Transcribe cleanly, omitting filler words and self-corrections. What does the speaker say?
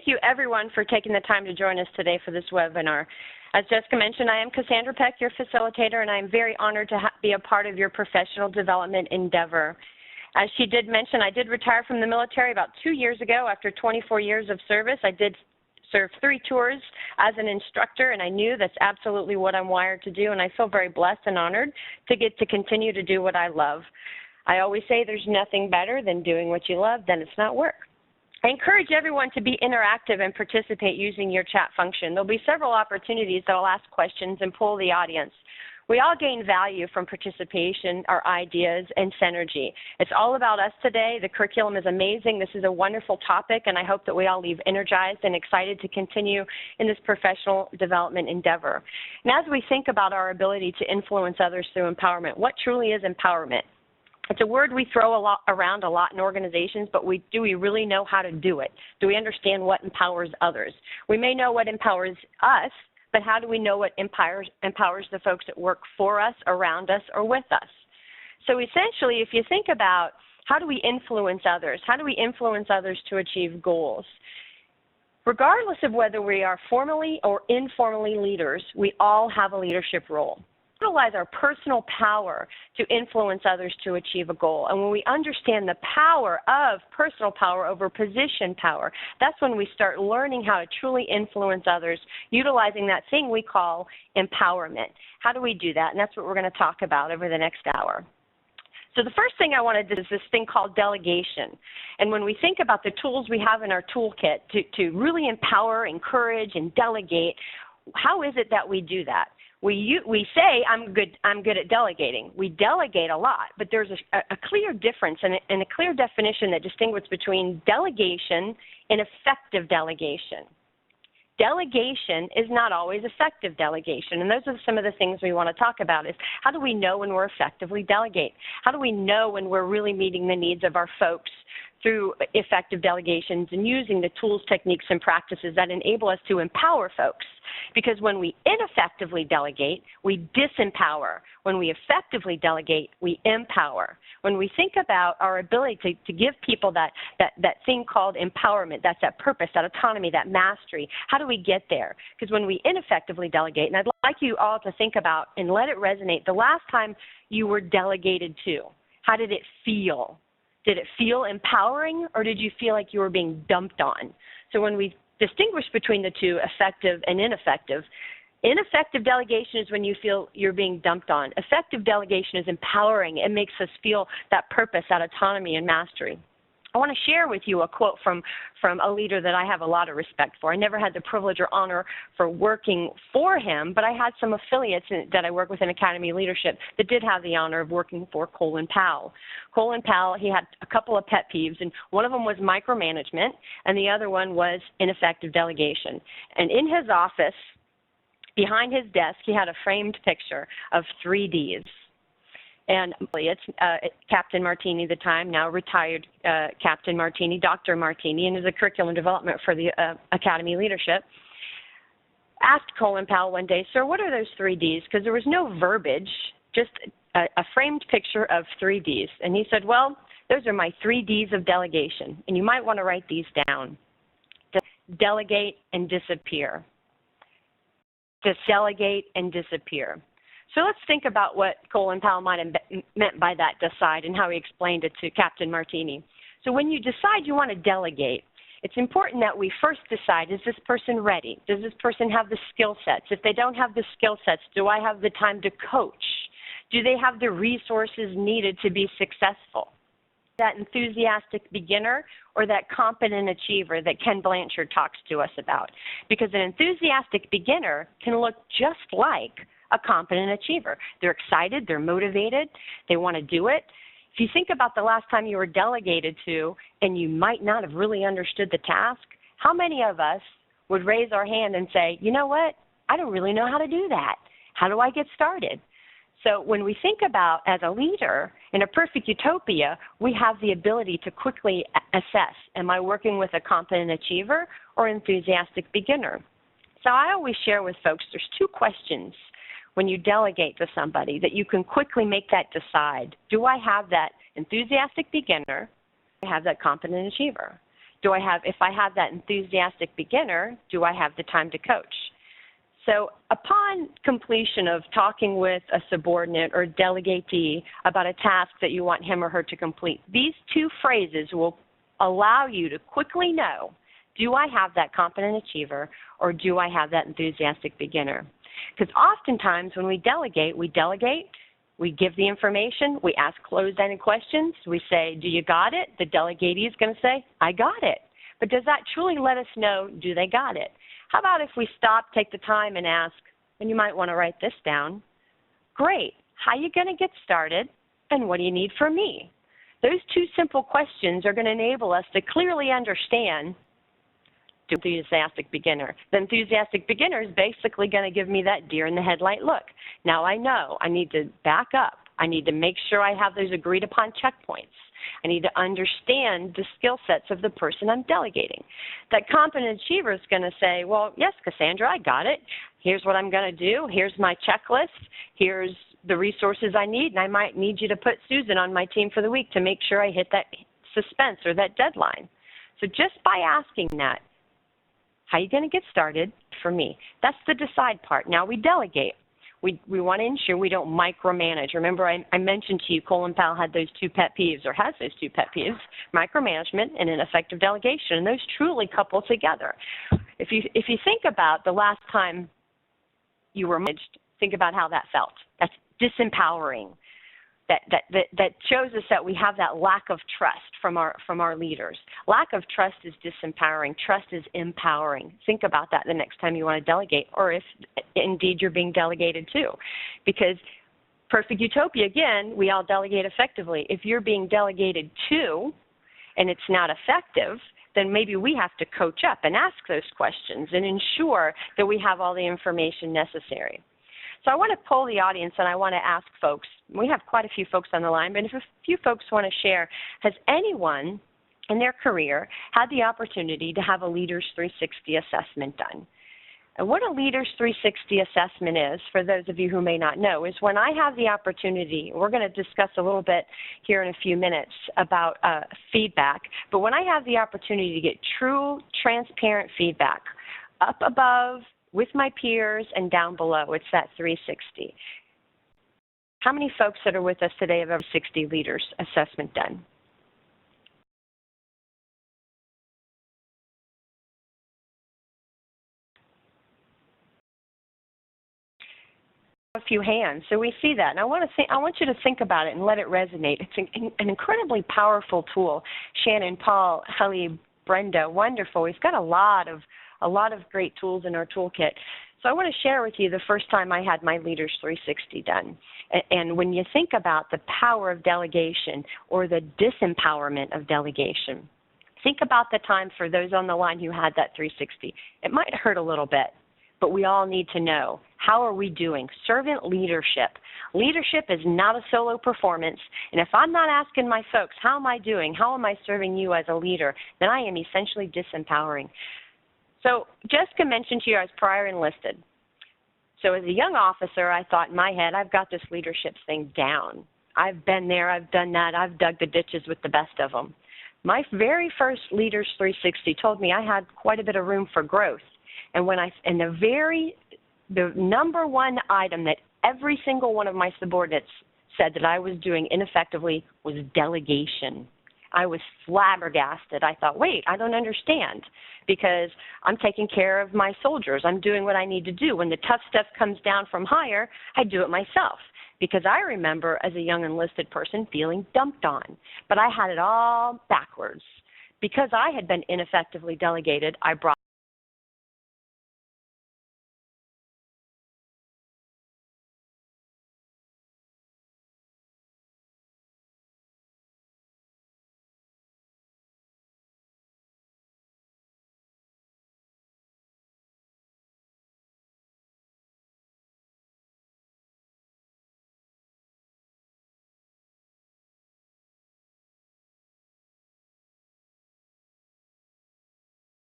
Thank you, everyone, for taking the time to join us today for this webinar. As Jessica mentioned, I am Cassandra Peck, your facilitator, and I am very honored to be a part of your professional development endeavor. As she did mention, I did retire from the military about 2 years ago. After 24 years of service, I did serve 3 tours as an instructor, and I knew that's absolutely what I'm wired to do, and I feel very blessed and honored to get to continue to do what I love. I always say there's nothing better than doing what you love, then it's not work. I encourage everyone to be interactive and participate using your chat function. There'll be several opportunities that I'll ask questions and poll the audience. We all gain value from participation, our ideas, and synergy. It's all about us today. The curriculum is amazing. This is a wonderful topic, and I hope that we all leave energized and excited to continue in this professional development endeavor. And as we think about our ability to influence others through empowerment, what truly is empowerment? It's a word we throw around a lot in organizations, but do we really know how to do it? Do we understand what empowers others? We may know what empowers us, but how do we know what empowers the folks that work for us, around us, or with us? So essentially, if you think about how do we influence others, how do we influence others to achieve goals? Regardless of whether we are formally or informally leaders, we all have a leadership role. Utilize our personal power to influence others to achieve a goal. And when we understand the power of personal power over position power, that's when we start learning how to truly influence others, utilizing that thing we call empowerment. How do we do that? And that's what we're going to talk about over the next hour. So the first thing I want to do is this thing called delegation. And when we think about the tools we have in our toolkit to really empower, encourage, and delegate, how is it that we do that? We say, I'm good at delegating. We delegate a lot, but there's a clear difference and a clear definition that distinguishes between delegation and effective delegation. Delegation is not always effective delegation, and those are some of the things we want to talk about is how do we know when we're effectively delegate? How do we know when we're really meeting the needs of our folks through effective delegations and using the tools, techniques, and practices that enable us to empower folks? Because when we ineffectively delegate, we disempower. When we effectively delegate, we empower. When we think about our ability to give people that thing called empowerment, that's that purpose, that autonomy, that mastery, how do we get there? Because when we ineffectively delegate, and I'd like you all to think about and let it resonate, the last time you were delegated to, how did it feel? Did it feel empowering, or did you feel like you were being dumped on? So when we distinguish between the two, effective and ineffective, ineffective delegation is when you feel you're being dumped on. Effective delegation is empowering. It makes us feel that purpose, that autonomy, and mastery. I want to share with you a quote from a leader that I have a lot of respect for. I never had the privilege or honor for working for him, but I had some affiliates that I work with in Academy Leadership that did have the honor of working for Colin Powell. Colin Powell, he had a couple of pet peeves, and one of them was micromanagement, and the other one was ineffective delegation. And in his office, behind his desk, he had a framed picture of 3 Ds. And it's Captain Martini, the time, now retired Captain Martini, Dr. Martini, and is a curriculum development for the Academy Leadership, asked Colin Powell one day, sir, what are those 3 Ds? Because there was no verbiage, just a framed picture of 3 Ds. And he said, well, those are my 3 Ds of delegation, and you might want to write these down. Delegate and disappear. Just delegate and disappear. So let's think about what Colin Powell might have meant by that decide and how he explained it to Captain Martini. So when you decide you want to delegate, it's important that we first decide, is this person ready? Does this person have the skill sets? If they don't have the skill sets, do I have the time to coach? Do they have the resources needed to be successful? That enthusiastic beginner or that competent achiever that Ken Blanchard talks to us about? Because an enthusiastic beginner can look just like a competent achiever. They're excited, they're motivated, they want to do it. If you think about the last time you were delegated to and you might not have really understood the task, how many of us would raise our hand and say, you know what, I don't really know how to do that. How do I get started? So when we think about as a leader, in a perfect utopia, we have the ability to quickly assess, am I working with a competent achiever or enthusiastic beginner? So I always share with folks, there's 2 questions when you delegate to somebody that you can quickly make that decide. Do I have that enthusiastic beginner? Do I have that competent achiever? If I have that enthusiastic beginner, do I have the time to coach? So upon completion of talking with a subordinate or delegatee about a task that you want him or her to complete, these two phrases will allow you to quickly know, do I have that competent achiever or do I have that enthusiastic beginner? Because oftentimes when we delegate, we give the information, we ask closed-ended questions, we say, do you got it? The delegatee is going to say, I got it. But does that truly let us know, do they got it? How about if we stop, take the time and ask, and you might want to write this down, great, how are you going to get started and what do you need from me? Those two simple questions are going to enable us to clearly understand the enthusiastic beginner. The enthusiastic beginner is basically going to give me that deer in the headlight look. Now I know I need to back up. I need to make sure I have those agreed upon checkpoints. I need to understand the skill sets of the person I'm delegating. That competent achiever is going to say, well, yes, Cassandra, I got it. Here's what I'm going to do. Here's my checklist. Here's the resources I need, and I might need you to put Susan on my team for the week to make sure I hit that suspense or that deadline. So just by asking that, how are you going to get started for me? That's the decide part. Now we delegate. We want to ensure we don't micromanage. Remember, I mentioned to you, Colin Powell had those two pet peeves, or has those two pet peeves, micromanagement and ineffective delegation, and those truly couple together. If you think about the last time you were managed, think about how that felt. That's disempowering. That shows us that we have that lack of trust from our leaders. Lack of trust is disempowering. Trust is empowering. Think about that the next time you want to delegate, or if indeed you're being delegated to. Because perfect utopia, again, we all delegate effectively. If you're being delegated to and it's not effective, then maybe we have to coach up and ask those questions and ensure that we have all the information necessary. So I want to poll the audience and I want to ask folks, we have quite a few folks on the line, but if a few folks want to share, has anyone in their career had the opportunity to have a Leaders 360 assessment done? And what a Leaders 360 assessment is, for those of you who may not know, is when I have the opportunity, we're going to discuss a little bit here in a few minutes about feedback, but when I have the opportunity to get true, transparent feedback up above, with my peers, and down below, it's that 360. How many folks that are with us today have ever 60 leaders assessment done? A few hands, so we see that, and I want you to think about it and let it resonate. It's an incredibly powerful tool. Shannon, Paul, Helly, Brenda, wonderful. We've got a lot of great tools in our toolkit. So I want to share with you the first time I had my Leaders 360 done. And when you think about the power of delegation or the disempowerment of delegation, think about the time for those on the line who had that 360. It might hurt a little bit, but we all need to know, how are we doing? Servant leadership. Leadership is not a solo performance, and if I'm not asking my folks, how am I doing? How am I serving you as a leader? Then I am essentially disempowering. So Jessica mentioned to you I was prior enlisted. So as a young officer, I thought in my head, I've got this leadership thing down. I've been there, I've done that, I've dug the ditches with the best of them. My very first Leaders 360 told me I had quite a bit of room for growth. And the number one item that every single one of my subordinates said that I was doing ineffectively was delegation. I was flabbergasted. I thought, wait, I don't understand, because I'm taking care of my soldiers. I'm doing what I need to do. When the tough stuff comes down from higher, I do it myself, because I remember as a young enlisted person feeling dumped on. But I had it all backwards. Because I had been ineffectively delegated, I brought